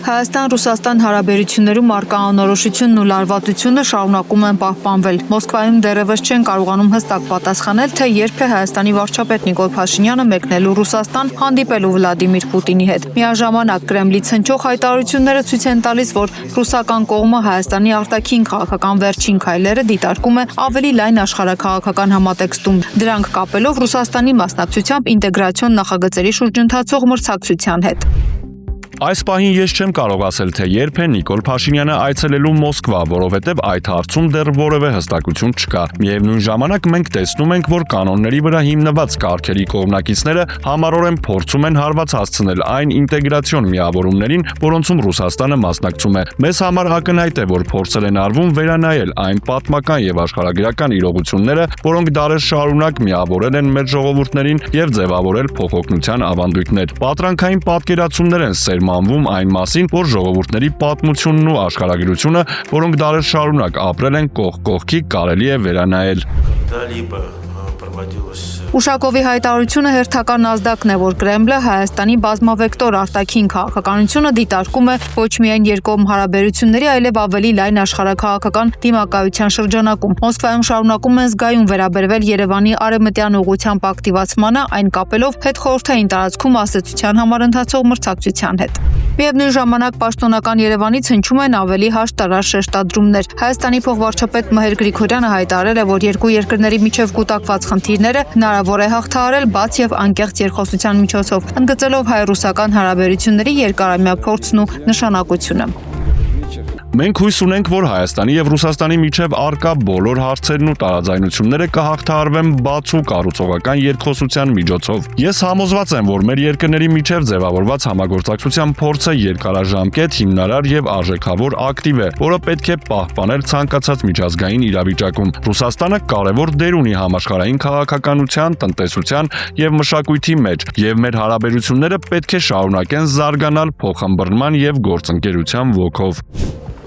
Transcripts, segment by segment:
Հայաստան-Ռուսաստան հարաբերություններում առկա անորոշությունն ու լարվածությունը շարունակում են պահպանվել։ Մոսկվայում դեռևս չեն կարողանում հստակ պատասխանել, թե երբ է Հայաստանի վարչապետ Նիկոլ Փաշինյանը մեկնելու Ռուսաստան հանդիպելու Վլադիմիր Պուտինի հետ։ Միաժամանակ Կրեմլից հնչող հայտարարությունները ցույց են տալիս, որ ռուսական կողմը Հայաստանի արտաքին քաղաքական վերջին քայլերը դիտարկում է ավելի լայն աշխարհաքաղաքական համատեքստում։ Դրանք կապելով Ռուսաստանի մասնակցությամբ ինտեգրացիոն նախագծերի շուրջ ընթացող մրցակցության հետ։ Այս պահին ես չեմ կարող ասել, թե երբ է Նիկոլ Փաշինյանը այցելելու Մոսկվա, որովհետև այդ հարցում դեռ որևէ հստակություն չկա։ Միևնույն ժամանակ մենք տեսնում ենք, որ կանոնների վրա հիմնված կարգերի կողմնակիցները համառորեն փորձում են հարված հասցնել այն ինտեգրացիոն միավորումներին, որոնցում Ռուսաստանը մասնակցում է։ Մեզ համար ակնհայտ է, որ փորձել են արվում վերանայել այն պատմական եւ աշխարհագրական իրողությունները, որոնք դարեր շարունակ միավորել են մեր ժողովուրդներին եւ ձևավորել փոխօգնության ավանդույթներ։ Պատրանքային պատկերացումներ են սերմանվում այն մասին, որ ժողովուրդների պատմությունն ու աշխարհագրությունը, որոնք դարեր շարունակ ապրել են կողք կողքի, կարելի է վերանայել։ Ուշակովի հայտարարությունը հերթական ազդակն է, որ Կրեմլը Հայաստանի բազմավեկտոր արտաքին քաղաքականությունը դիտարկում է ոչ միայն երկկողմ հարաբերությունների, այլև ավելի լայն աշխարհաքաղաքական դիմակայության շրջանակում։ Մոսկվայում շարունակում են զգայուն վերաբերվել Երևանի արևմտյան ուղղությամբ ակտիվացմանը, այն կապելով հետխորհրդային տարածքում ասեցության համար ընթացող մրցակցության հետ։ Միևնույն ժամանակ պաշտոնական Երևանից հնչում են ավելի հաշտարար շեշտադրումներ։ Հայաստանի փոխվարչապետ Մհեր Գրիգորյանը հայտարարել է, որ երկու երկրների միջև կուտակված խնդիրները հնարավոր է հաղթահարել բաց եւ անկեղծ երկխոսության միջոցով, ընդգծելով հայ-ռուսական հարաբերությունների երկարամյա փորձն ու նշանակությունը։ Մենք հույս ունենք, որ Հայաստանի եւ Ռուսաստանի միջև առկա բոլոր հարցերն ու տարաձայնությունները կհաղթահարվեն բաց ու կառուցողական երկխոսության միջոցով։ Ես համոզված եմ, որ մեր երկրների միջև ձևավորված համագործակցության փորձը երկարաժամկետ, հիմնարար եւ արժեքավոր ակտիվ է, որը պետք է պահպանել ցանկացած միջազգային իրավիճակում։ Ռուսաստանը կարևոր դեր ունի համաշխարհային քաղաքականության, տնտեսության եւ մշակույթի մեջ, եւ մեր հարաբերությունները պետք է շարունակեն զարգանալ փոխըմբռնման եւ գործընկերության ոգով։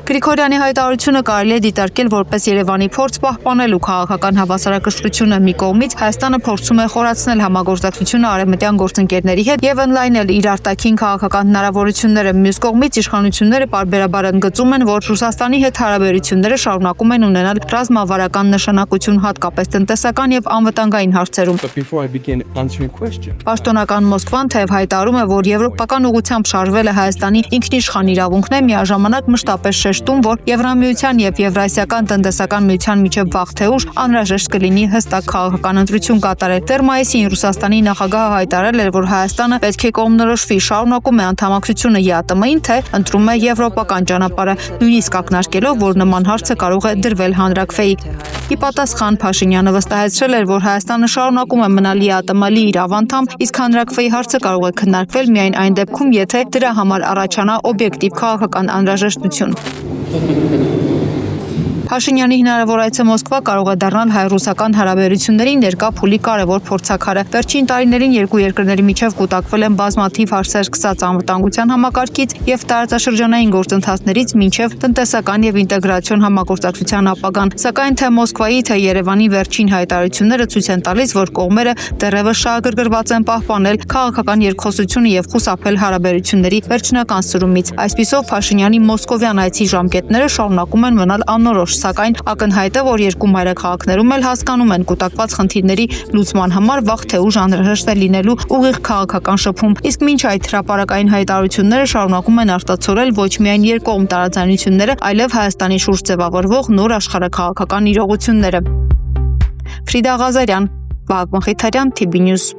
Գրիգորյանի հայտարարությունը կարելի է դիտարկել որպես Երևանի փորձ պահպանելու քաղաքական հավասարակշռությունը մի կողմից, Հայաստանը փորձում է խորացնել համագործակցությունը արևմտյան գործընկերների հետ եւ ընդլայնել իր արտաքին քաղաքական հնարավորությունները։ Մյուս կողմից իշխանությունները պարբերաբար ընդգծում են, որ Ռուսաստանի հետ հարաբերությունները շարունակում են ունենալ ռազմավարական նշանակություն, հատկապես տնտեսական եւ անվտանգային հարցերում։ Պաշտոնական Մոսկվան թեև հայտարարում է, որ եվրոպական ուղղությամբ շարժվելը Հայաստանի ինքնիշխան իրավունքն է, միաժամանակ մշտապես որ Եվրամիության եւ Եվրասիական տնտեսական միության միջև վաղ թե ուշ անհրաժեշտ կլինի հստակ քաղաքական ընտրություն կատարել։ Դեռ մայիսին Ռուսաստանի նախագահը հայտարարել էր, որ Հայաստանը պետք է կողմնորոշվի, շարունակում է անդամակցությունը ԵԱՏՄ-ին, թե ընտրում է եվրոպական ճանապարհը, նույնիսկ ակնարկելով, որ նման հարցը կարող է դրվել հանրաքվեի։ Ի պատասխան Փաշինյանը վստահեցրել էր, որ Հայաստանը շարունակում է մնալ ԵԱՏՄ լիիրավ անդամ, իսկ հանրաքվեի հարցը կարող է քննարկվել միայն այն դեպքում, եթե դրա համար առաջանա օբյեկտիվ քաղաքական անհրաժեշտություն։ Փաշինյանի հնարավոր այցը Մոսկվա կարող է դառնալ հայ-ռուսական հարաբերությունների ներկա փուլի կարևոր փորձաքարը։ Վերջին տարիներին երկու երկրների միջև կուտակվել են բազմաթիվ հարցեր, սկսած անվտանգության համակարգից եւ տարածաշրջանային գործընթացներից մինչեւ տնտեսական եւ ինտեգրացիոն համագործակցության ապագան։ Սակայն թե Մոսկվայի, թե Երևանի վերջին հայտարարությունները ցույց են տալիս, որ կողմերը դեռևս շահագրգռված են պահպանել քաղաքական երկխոսությունը եւ խուսափել հարաբերությունների վերջնական սրումից։ Այսպիսով Փաշինյանի մոսկովյան այցի ժամկետները շարունակում են մնալ անորոշ, սակայն ակնհայտ է, որ երկու մայրաքաղաքներում էլ հասկանում են կուտակված խնդիրների լուծման համար վաղ թե ուշ անհրաժեշտ է լինելու ուղիղ քաղաքական շփում։ Իսկ մինչ այդ հրապարակային հայտարարությունները շարունակում են արտացոլել ոչ միայն երկկողմ տարաձայնությունները, այլև Հայաստանի շուրջ ձևավորվող նոր աշխարհաքաղաքական իրողությունները։ Ֆրիդա Ղազարյան, Վահագն Խիթարյան, TB News։